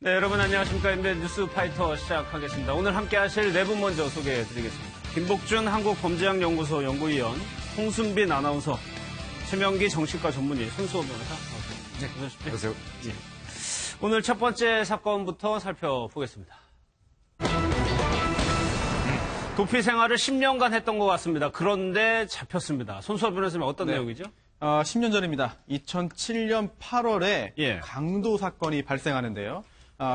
네, 여러분 안녕하십니까. 인베 뉴스 파이터 시작하겠습니다. 오늘 함께 하실 네 분 먼저 소개해드리겠습니다. 김복준 한국범죄학연구소 연구위원, 홍순빈 아나운서, 최명기 정신과 전문의, 손수호 변호사. 네, 어서 오십시오. 안녕하세요. 예. 오늘 첫 번째 사건부터 살펴보겠습니다. 도피 생활을 10년간 했던 것 같습니다. 그런데 잡혔습니다. 손수호 변호사님 어떤 내용이죠? 10년 전입니다. 2007년 8월에 예. 강도 사건이 발생하는데요.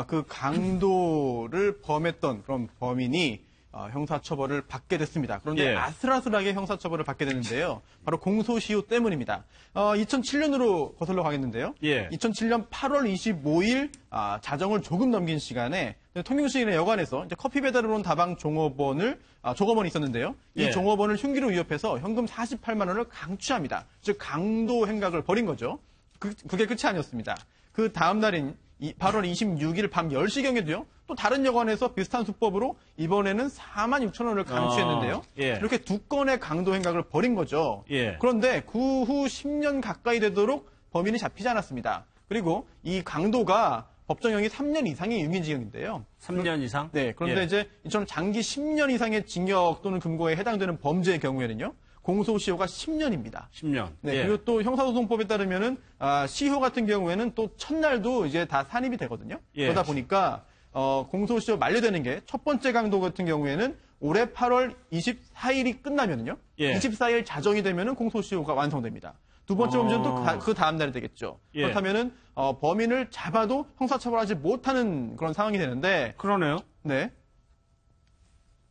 그 강도를 범했던 그런 범인이 형사처벌을 받게 됐습니다. 그런데 예. 아슬아슬하게 형사처벌을 받게 되는데요. 바로 공소시효 때문입니다. 2007년으로 거슬러 가겠는데요. 예. 2007년 8월 25일 자정을 조금 넘긴 시간에 통영시내 여관에서 이제 커피 배달을 온 다방 종업원이 있었는데요. 이 예. 종업원을 흉기로 위협해서 현금 48만 원을 강취합니다. 즉 강도 행각을 벌인 거죠. 그게 끝이 아니었습니다. 그 다음 날인 8월 26일 밤 10시경에도요. 또 다른 여관에서 비슷한 수법으로 이번에는 4만 6천 원을 강취했는데요. 예. 이렇게 두 건의 강도 행각을 벌인 거죠. 예. 그런데 그 후 10년 가까이 되도록 범인이 잡히지 않았습니다. 그리고 이 강도가 법정형이 3년 이상의 유기징역인데요. 3년 이상? 네. 그런데 예. 이제 이처럼 장기 10년 이상의 징역 또는 금고에 해당되는 범죄의 경우에는요. 공소시효가 10년입니다. 10년. 네. 예. 그리고 또 형사소송법에 따르면은 시효 같은 경우에는 또 첫날도 이제 다 산입이 되거든요. 예. 그러다 보니까 공소시효 만료되는 게 첫 번째 강도 같은 경우에는 올해 8월 24일이 끝나면은요. 예. 24일 자정이 되면은 공소시효가 완성됩니다. 두 번째 범죄는 또 그 다음 날이 되겠죠. 예. 그렇다면은 범인을 잡아도 형사처벌하지 못하는 그런 상황이 되는데. 그러네요. 네.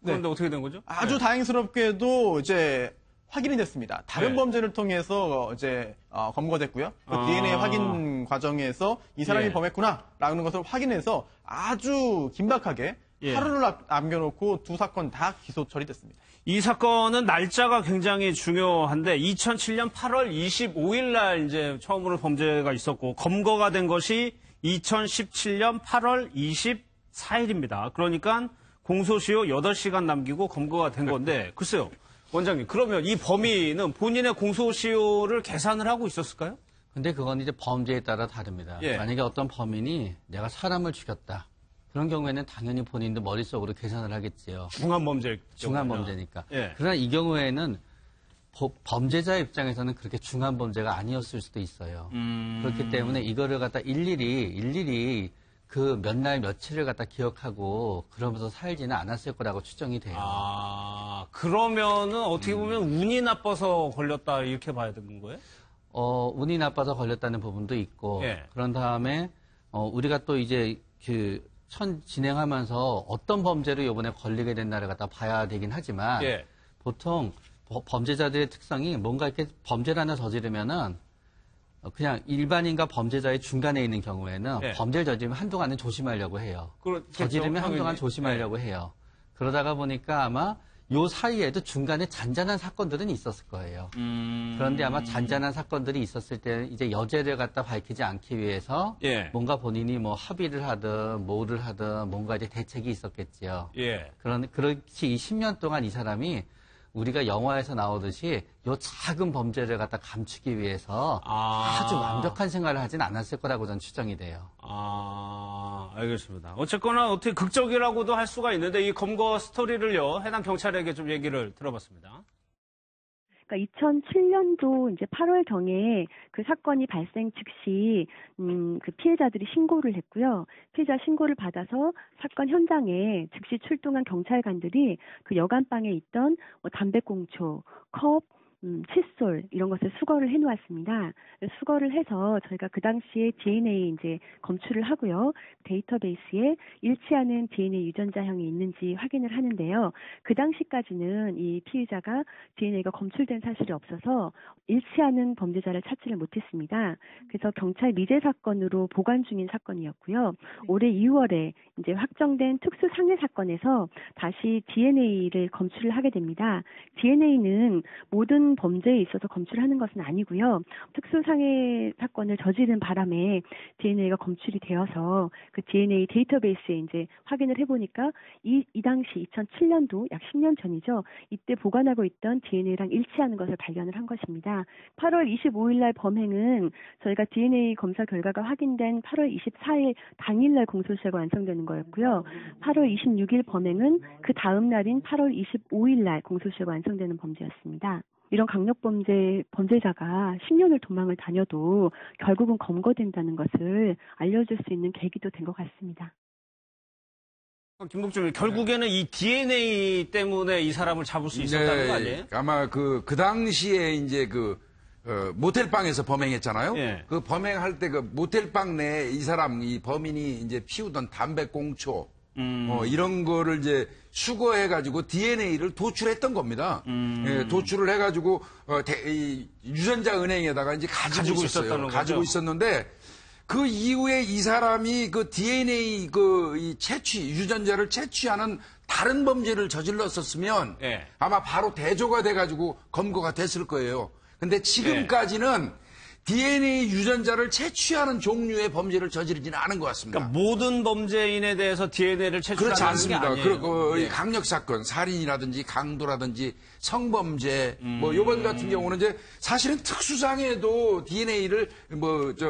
그런데 어떻게 된 거죠? 아주 다행스럽게도 이제 확인이 됐습니다. 다른 네. 범죄를 통해서 이제 검거됐고요. 그 DNA 확인 과정에서 이 사람이 예. 범했구나라는 것을 확인해서 아주 긴박하게 예. 하루를 남겨놓고 두 사건 다 기소 처리됐습니다. 이 사건은 날짜가 굉장히 중요한데 2007년 8월 25일 날 이제 처음으로 범죄가 있었고 검거가 된 것이 2017년 8월 24일입니다. 그러니까 공소시효 8시간 남기고 검거가 된 건데 글쎄요. 원장님, 그러면 이 범인은 본인의 공소시효를 계산을 하고 있었을까요? 근데 그건 이제 범죄에 따라 다릅니다. 예. 만약에 어떤 범인이 내가 사람을 죽였다. 그런 경우에는 당연히 본인도 머릿속으로 계산을 하겠지요. 중한 중한 범죄니까. 예. 그러나 이 경우에는 범죄자 입장에서는 그렇게 중한 범죄가 아니었을 수도 있어요. 그렇기 때문에 이거를 갖다 일일이 그 몇 날 며칠을 갖다 기억하고 그러면서 살지는 않았을 거라고 추정이 돼요. 그러면은 어떻게 보면 운이 나빠서 걸렸다 이렇게 봐야 되는 거예요? 운이 나빠서 걸렸다는 부분도 있고, 예. 그런 다음에 우리가 또 이제 진행하면서 어떤 범죄로 이번에 걸리게 됐나를 갖다 봐야 되긴 하지만 예. 보통 범죄자들의 특성이 뭔가 이렇게 범죄를 하나 저지르면은 그냥 일반인과 범죄자의 중간에 있는 경우에는 예. 범죄를 저지르면 한동안은 조심하려고 해요. 그렇겠죠, 저지르면 한동안 당연히. 조심하려고 해요. 그러다가 보니까 아마 요 사이에도 중간에 잔잔한 사건들은 있었을 거예요. 그런데 아마 잔잔한 사건들이 있었을 때 이제 여죄를 갖다 밝히지 않기 위해서 예. 뭔가 본인이 뭐 합의를 하든 뭐를 하든 뭔가 이제 대책이 있었겠지요. 예. 그렇지 이 10년 동안 이 사람이 우리가 영화에서 나오듯이 요 작은 범죄를 갖다 감추기 위해서 아주 완벽한 생활을 하진 않았을 거라고 저는 추정이 돼요. 알겠습니다. 어쨌거나 어떻게 극적이라고도 할 수가 있는데 이 검거 스토리를요, 해당 경찰에게 좀 얘기를 들어봤습니다. 그러니까 2007년도 이제 8월경에 그 사건이 발생 즉시 그 피해자들이 신고를 했고요. 피해자 신고를 받아서 사건 현장에 즉시 출동한 경찰관들이 그 여관방에 있던 뭐 담배꽁초, 컵, 칫솔 이런 것을 수거를 해놓았습니다. 수거를 해서 저희가 그 당시에 DNA 이제 검출을 하고요. 데이터베이스에 일치하는 DNA 유전자형이 있는지 확인을 하는데요. 그 당시까지는 이 피의자가 DNA가 검출된 사실이 없어서 일치하는 범죄자를 찾지를 못했습니다. 그래서 경찰 미제 사건으로 보관 중인 사건이었고요. 올해 2월에 이제 확정된 특수 상해 사건에서 다시 DNA를 검출을 하게 됩니다. DNA는 모든 모든 범죄에 있어서 검출하는 것은 아니고요. 특수상해 사건을 저지른 바람에 DNA가 검출이 되어서 그 DNA 데이터베이스에 이제 확인을 해보니까 이 당시 2007년도 약 10년 전이죠. 이때 보관하고 있던 DNA랑 일치하는 것을 발견을 한 것입니다. 8월 25일 날 범행은 저희가 DNA 검사 결과가 확인된 8월 24일 당일날 공소시효가 완성되는 거였고요. 8월 26일 범행은 그 다음 날인 8월 25일 날 공소시효가 완성되는 범죄였습니다. 이런 범죄자가 10년을 도망을 다녀도 결국은 검거된다는 것을 알려줄 수 있는 계기도 된 것 같습니다. 김복준, 결국에는 이 DNA 때문에 이 사람을 잡을 수 있었다는 거 아니에요? 아마 그 당시에 이제 모텔방에서 범행했잖아요. 예. 그 범행할 때 그 모텔방 내에 이 범인이 이제 피우던 담배꽁초, 이런 거를 이제 수거해가지고 DNA를 도출했던 겁니다. 예, 도출을 해가지고, 이 유전자 은행에다가 이제 가지고 있었어요. 가지고 있었는데, 그 이후에 이 사람이 그 DNA 이 유전자를 채취하는 다른 범죄를 저질렀었으면, 예. 아마 바로 대조가 돼가지고 검거가 됐을 거예요. 근데 지금까지는 DNA 유전자를 채취하는 종류의 범죄를 저지르지는 않은 것 같습니다. 그러니까 모든 범죄인에 대해서 DNA를 채취하는 그렇지 않습니다. 게 아니에요. 그리고 네. 강력 사건, 살인이라든지 강도라든지 성범죄, 요번 같은 경우는 이제 사실은 특수상해도 DNA를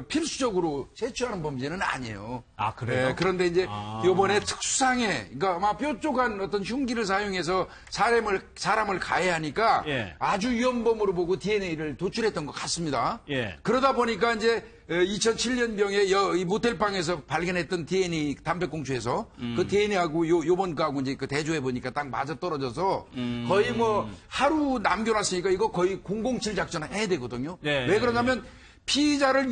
필수적으로 채취하는 범죄는 아니에요. 아, 그래요? 예, 그런데 이제 요번에 특수상해, 그러니까 아마 뾰족한 어떤 흉기를 사용해서 사람을 가해하니까 예. 아주 위험범으로 보고 DNA를 도출했던 것 같습니다. 예. 그러다 보니까 이제 2007년병에 이 모텔방에서 발견했던 DNA 담배꽁초에서 그 DNA하고 요번 거하고 이제 대조해 보니까 딱 맞아 떨어져서 거의 하루 남겨놨으니까 이거 거의 007 작전 해야 되거든요. 네, 왜 그러냐면 피의자를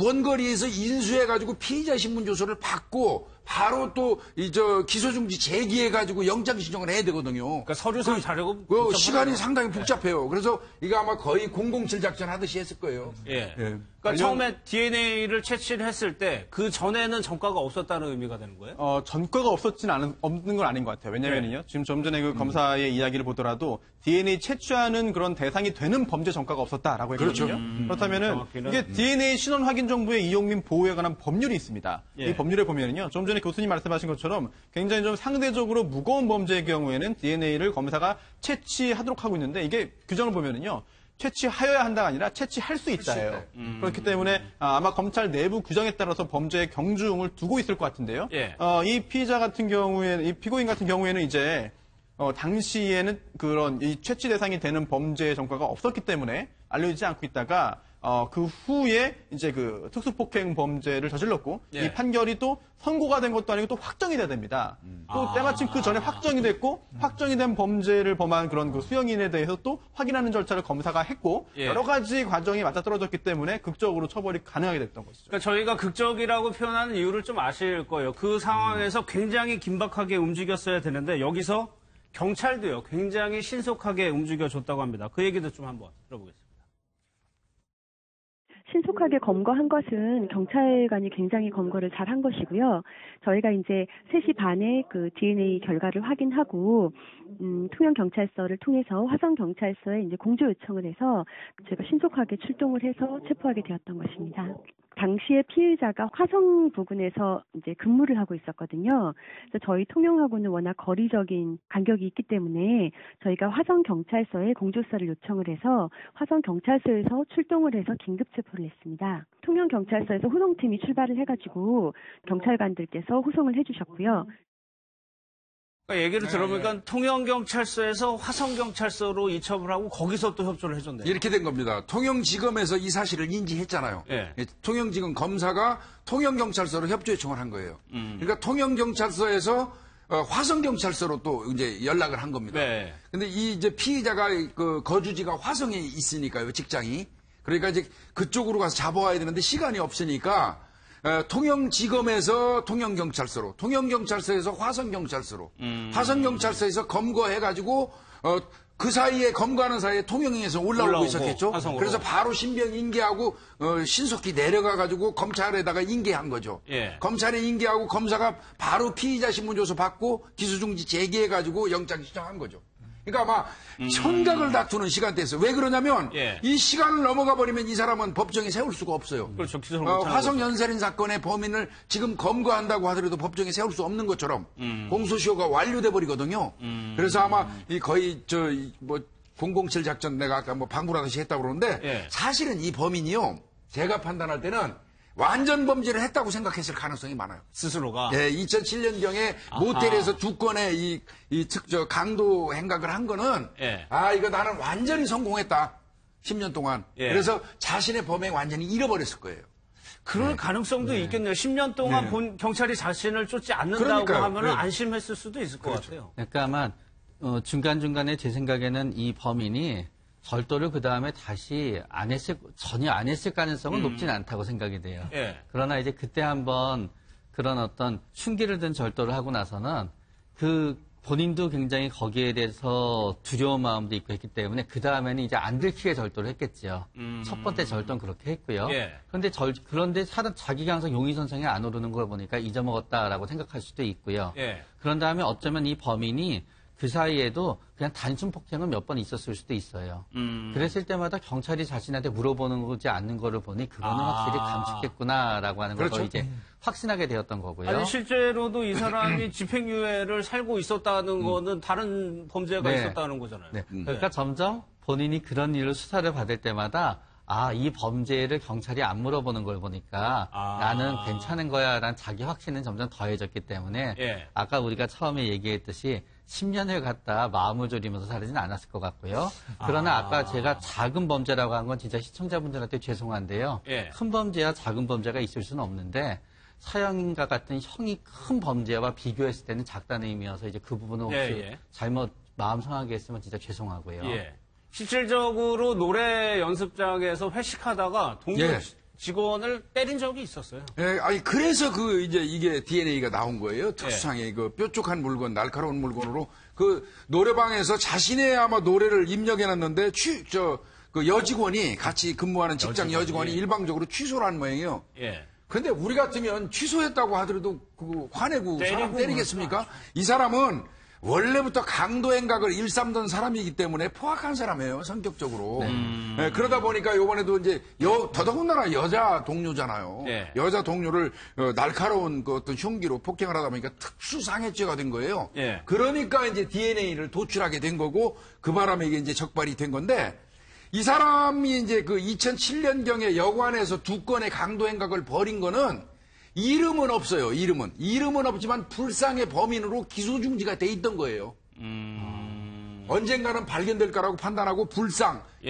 원거리에서 인수해가지고 피의자 신문조서를 받고 바로 또 기소중지 제기해가지고 영장 신청을 해야 되거든요. 그러니까 서류상 자료고 그 시간이 상당히 복잡해요. 그래서 이거 아마 거의 007 작전 하듯이 했을 거예요. 예. 그러니까 처음에 DNA를 채취를 했을 때 그 전에는 전과가 없었다는 의미가 되는 거예요? 전과가 없는 건 아닌 것 같아요. 왜냐면요. 지금 좀 전에 그 검사의 이야기를 보더라도 DNA 채취하는 그런 대상이 되는 범죄 전과가 없었다라고 했거든요. 그렇다면은 정확히는, 이게 DNA 신원 확인 정보의 이용 및 보호에 관한 법률이 있습니다. 예. 이 법률에 보면은요. 좀 전에 교수님 말씀하신 것처럼 굉장히 좀 상대적으로 무거운 범죄의 경우에는 DNA를 검사가 채취하도록 하고 있는데 이게 규정을 보면은요. 채취하여야 한다가 아니라 채취할 수 있다예요. 그렇기 때문에 아마 검찰 내부 규정에 따라서 범죄의 경중을 두고 있을 것 같은데요. 예. 이 피의자 같은 경우에는, 이 피고인 같은 경우에는 이제 당시에는 그런 이 채취 대상이 되는 범죄의 전과가 없었기 때문에 알려지지 않고 있다가 그 후에 이제 그 특수폭행 범죄를 저질렀고 예. 이 판결이 또 선고가 된 것도 아니고 또 확정이 돼야 됩니다. 또 때마침 그 전에 확정이 됐고 확정이 된 범죄를 범한 그런 그 수용인에 대해서 또 확인하는 절차를 검사가 했고 예. 여러 가지 과정이 맞아떨어졌기 때문에 극적으로 처벌이 가능하게 됐던 것이죠. 그러니까 저희가 극적이라고 표현하는 이유를 좀 아실 거예요. 그 상황에서 굉장히 긴박하게 움직였어야 되는데 여기서 경찰도요. 굉장히 신속하게 움직여줬다고 합니다. 그 얘기도 좀 한번 들어보겠습니다. 신속하게 검거한 것은 경찰관이 굉장히 검거를 잘한 것이고요. 저희가 이제 3시 반에 그 DNA 결과를 확인하고 통영경찰서를 통해서 화성경찰서에 이제 공조 요청을 해서 제가 신속하게 출동을 해서 체포하게 되었던 것입니다. 당시에 피의자가 화성 부근에서 이제 근무를 하고 있었거든요. 그래서 저희 통영하고는 워낙 거리적인 간격이 있기 때문에 저희가 화성경찰서에 공조사를 요청을 해서 화성경찰서에서 출동을 해서 긴급 체포를 했습니다. 통영경찰서에서 호송팀이 출발을 해가지고 경찰관들께서 호송을 해주셨고요. 그러니까 얘기를 들어보니까 통영경찰서에서 화성경찰서로 이첩을 하고 거기서 또 협조를 해줬네요. 이렇게 된 겁니다. 통영지검에서 이 사실을 인지했잖아요. 예. 통영지검 검사가 통영경찰서로 협조 요청을 한 거예요. 그러니까 통영경찰서에서 화성경찰서로 또 이제 연락을 한 겁니다. 네. 근데 이 이제 피의자가 그 거주지가 화성에 있으니까요, 직장이. 그러니까 이제 그쪽으로 가서 잡아와야 되는데 시간이 없으니까 통영지검에서 통영경찰서로, 통영경찰서에서 화성경찰서로, 화성경찰서에서 검거해가지고 그 사이에 검거하는 사이에 통영에서 올라오고 있었겠죠. 화성으로. 그래서 바로 신병 인계하고 신속히 내려가가지고 검찰에다가 인계한 거죠. 예. 검찰에 인계하고 검사가 바로 피의자 신문조서 받고 기소중지 제기해가지고 영장 신청한 거죠. 그러니까 아마 청각을 다투는 시간대였어요. 왜 그러냐면 예. 이 시간을 넘어가 버리면 이 사람은 법정에 세울 수가 없어요. 그렇죠. 기소를 못하는 화성 거죠. 연쇄살인 사건의 범인을 지금 검거한다고 하더라도 법정에 세울 수 없는 것처럼 공소시효가 완료돼 버리거든요. 그래서 아마 이 거의 뭐 007 작전 내가 아까 뭐 방불하듯이 했다고 그러는데 예. 사실은 이 범인이요. 제가 판단할 때는 완전 범죄를 했다고 생각했을 가능성이 많아요. 스스로가. 예, 2007년경에 모텔에서 두 건의 강도 행각을 한 거는, 예. 이거 나는 완전히 성공했다. 10년 동안. 예. 그래서 자신의 범행 완전히 잃어버렸을 거예요. 그럴 가능성도 있겠네요. 10년 동안 네. 경찰이 자신을 쫓지 않는다고 그러니까요. 하면 네. 안심했을 수도 있을 것 같아요. 그러니까 아마 중간중간에 제 생각에는 이 범인이 절도를 그 다음에 다시 전혀 안 했을 가능성은 높진 않다고 생각이 돼요. 예. 그러나 이제 그때 한번 그런 어떤 흉기를 든 절도를 하고 나서는 본인도 굉장히 거기에 대해서 두려운 마음도 있고 했기 때문에 그 다음에는 이제 안 들키게 절도를 했겠죠. 첫 번째 절도는 그렇게 했고요. 예. 그런데 자기가 항상 용의선상에 안 오르는 걸 보니까 잊어먹었다라고 생각할 수도 있고요. 예. 그런 다음에 어쩌면 이 범인이 그 사이에도 그냥 단순 폭행은 몇 번 있었을 수도 있어요. 그랬을 때마다 경찰이 자신한테 물어보는 거지 않는 거를 보니 그거는 확실히 감축했구나라고 하는 그렇죠. 걸 이제 확신하게 되었던 거고요. 아니, 실제로도 이 사람이 집행유예를 살고 있었다는 거는 다른 범죄가 네. 있었다는 거잖아요. 네. 그러니까 점점 본인이 그런 일로 수사를 받을 때마다 이 범죄를 경찰이 안 물어보는 걸 보니까 나는 괜찮은 거야 라는 자기 확신은 점점 더해졌기 때문에 예. 아까 우리가 처음에 얘기했듯이 10년을 갖다 마음을 졸이면서 살지는 않았을 것 같고요. 그러나 아까 제가 작은 범죄라고 한 건 진짜 시청자분들한테 죄송한데요. 예. 큰 범죄와 작은 범죄가 있을 수는 없는데 서영인과 같은 형이 큰 범죄와 비교했을 때는 작다는 의미여서 이제 그 부분은 혹시 예. 잘못 마음 상하게 했으면 진짜 죄송하고요. 예. 실질적으로 노래 연습장에서 회식하다가 동료 예. 직원을 때린 적이 있었어요. 예, 그래서 이게 DNA가 나온 거예요. 특수상의 뾰족한 물건, 날카로운 물건으로 노래방에서 자신의 아마 노래를 입력해놨는데 그 여직원이 같이 근무하는 직장 여직원이 일방적으로 취소를 한 모양이에요. 예. 근데 우리 같으면 취소했다고 하더라도 화내고 사람 때리고 때리겠습니까? 이 사람은 원래부터 강도 행각을 일삼던 사람이기 때문에 포악한 사람이에요, 성격적으로. 네, 그러다 보니까 요번에도 이제 더더군다나 여자 동료잖아요. 네. 여자 동료를 날카로운 어떤 흉기로 폭행을 하다 보니까 특수상해죄가 된 거예요. 네. 그러니까 이제 DNA를 도출하게 된 거고 그 바람에 이게 이제 적발이 된 건데 이 사람이 이제 2007년경에 여관에서 두 건의 강도 행각을 벌인 거는 이름은 없어요. 이름은 없지만 불상의 범인으로 기소 중지가 돼 있던 거예요. 언젠가는 발견될 거라고 판단하고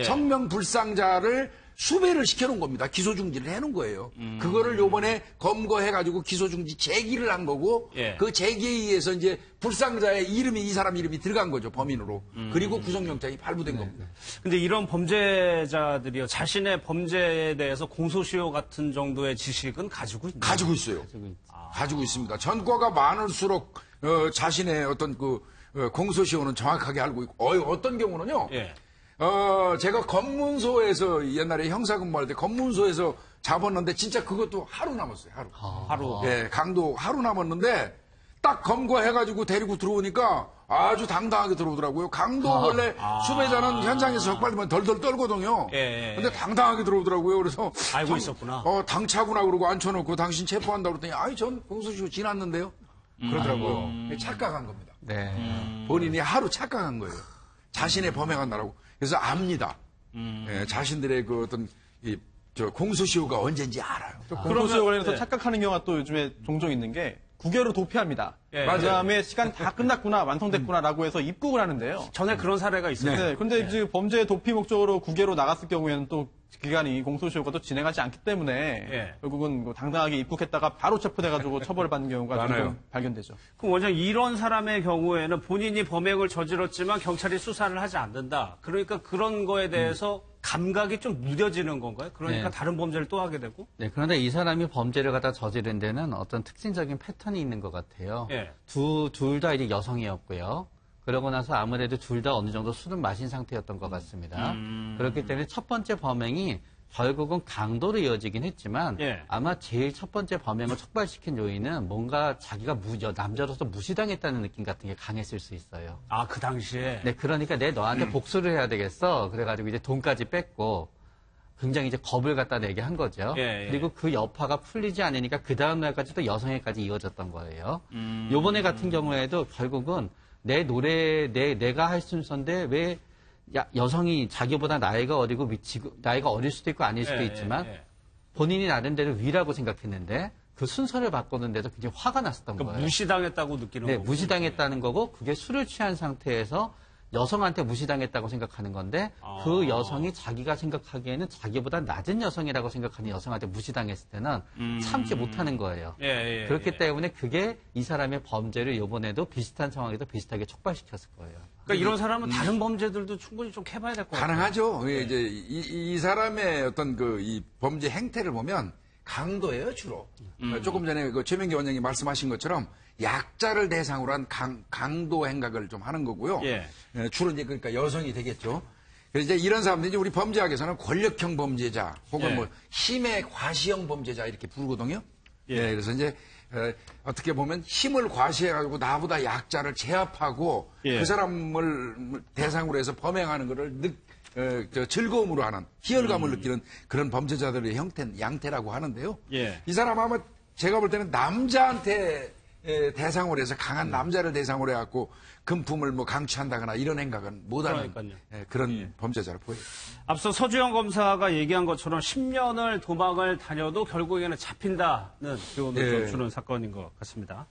성명 불상자를 수배를 시켜놓은 겁니다. 기소 중지를 해놓은 거예요. 그거를 요번에 검거해가지고 기소 중지 제기를 한 거고 그 제기에 의해서 이제 불상자의 이 사람 이름이 들어간 거죠. 범인으로. 그리고 구속영장이 발부된 겁니다. 근데 이런 범죄자들이요, 자신의 범죄에 대해서 공소시효 같은 정도의 지식은 가지고 있나요? 가지고 있어요. 가지고 있습니다. 전과가 많을수록 자신의 어떤 공소시효는 정확하게 알고 있고 어떤 경우는요. 예. 제가 검문소에서 옛날에 형사 근무할 때 검문소에서 잡았는데 진짜 그것도 하루 남았어요. 하루. 예, 강도 하루 남았는데 딱 검거해가지고 데리고 들어오니까 아주 당당하게 들어오더라고요. 강도 원래 수배자는 현장에서 적발되면 덜덜 떨거든요. 근데 당당하게 들어오더라고요. 그래서 알고 있었구나. 당차구나 그러고 앉혀놓고 당신 체포한다 그랬더니 전 공소시효 지났는데요. 그러더라고요. 착각한 겁니다. 네. 본인이 하루 착각한 거예요. 자신의 범행한다라고. 그래서 압니다. 예, 자신들의 공소시효가 언제인지 알아요. 공소시효 관련해서 착각하는 경우가 또 요즘에 종종 있는 게 국외로 도피합니다. 예. 그 다음에 시간 다 끝났구나, 완성됐구나라고 해서 입국을 하는데요. 전에 그런 사례가 있어요. 네. 근데 이제 범죄 도피 목적으로 국외로 나갔을 경우에는 또 기간이 공소시효가 또 진행하지 않기 때문에 결국은 당당하게 입국했다가 바로 체포돼가지고 처벌을 받는 경우가 종종 발견되죠. 그럼 원장 이런 사람의 경우에는 본인이 범행을 저질렀지만 경찰이 수사를 하지 않는다. 그러니까 그런 거에 대해서 감각이 좀 무뎌지는 건가요? 그러니까 네. 다른 범죄를 또 하게 되고? 네, 그런데 이 사람이 범죄를 갖다 저지른 데는 어떤 특징적인 패턴이 있는 것 같아요. 예. 둘 다 이제 여성이었고요. 그러고 나서 아무래도 둘 다 어느 정도 술을 마신 상태였던 것 같습니다. 그렇기 때문에 첫 번째 범행이 결국은 강도로 이어지긴 했지만 예. 아마 제일 첫 번째 범행을 촉발시킨 요인은 뭔가 자기가 남자로서 무시당했다는 느낌 같은 게 강했을 수 있어요. 아, 그 당시에. 네, 그러니까 내 너한테 복수를 해야 되겠어. 그래가지고 이제 돈까지 뺐고 굉장히 이제 겁을 갖다 내게 한 거죠. 예, 예. 그리고 그 여파가 풀리지 않으니까 그 다음날까지 또 여성에까지 이어졌던 거예요. 요번에 같은 경우에도 결국은 내 노래, 내가 할 순서인데 왜 여성이 자기보다 나이가 어리고 나이가 어릴 수도 있고 아닐 수도 예, 있지만 예, 예. 본인이 나름대로 위라고 생각했는데 그 순서를 바꾸는데도 굉장히 화가 났었던 그러니까 거예요. 무시당했다고 느끼는 네, 거고. 무시당했다는 거고 그게 술을 취한 상태에서 여성한테 무시당했다고 생각하는 건데 그 여성이 자기가 생각하기에는 자기보다 낮은 여성이라고 생각하는 여성한테 무시당했을 때는 참지 못하는 거예요. 예, 예, 그렇기 예. 때문에 그게 이 사람의 범죄를 이번에도 비슷한 상황에도 비슷하게 촉발시켰을 거예요. 그러니까 이런 사람은 다른 범죄들도 충분히 좀 해봐야 될 것 같아요. 가능하죠. 예, 이제 이 사람의 어떤 이 범죄 행태를 보면 강도예요, 주로. 조금 전에 그 최명기 원장님 말씀하신 것처럼 약자를 대상으로 한 강도 행각을 좀 하는 거고요. 예. 주로 이제 그러니까 여성이 되겠죠. 그래서 이제 이런 사람들이 이제 우리 범죄학에서는 권력형 범죄자 혹은 예. 뭐 힘의 과시형 범죄자 이렇게 부르거든요. 예. 그래서 이제 어떻게 보면 힘을 과시해가지고 나보다 약자를 제압하고 예. 그 사람을 대상으로 해서 범행하는 거를 즐거움으로 하는 희열감을 느끼는 그런 범죄자들의 양태라고 하는데요. 예. 이 사람 아마 제가 볼 때는 남자한테 대상으로 해서 강한 남자를 대상으로 해갖고 금품을 뭐 강취한다거나 이런 행각은 못하는 그런 범죄자를 보여요. 앞서 서주영 검사가 얘기한 것처럼 10년을 도망을 다녀도 결국에는 잡힌다는 교훈을 좀 주는 사건인 것 같습니다.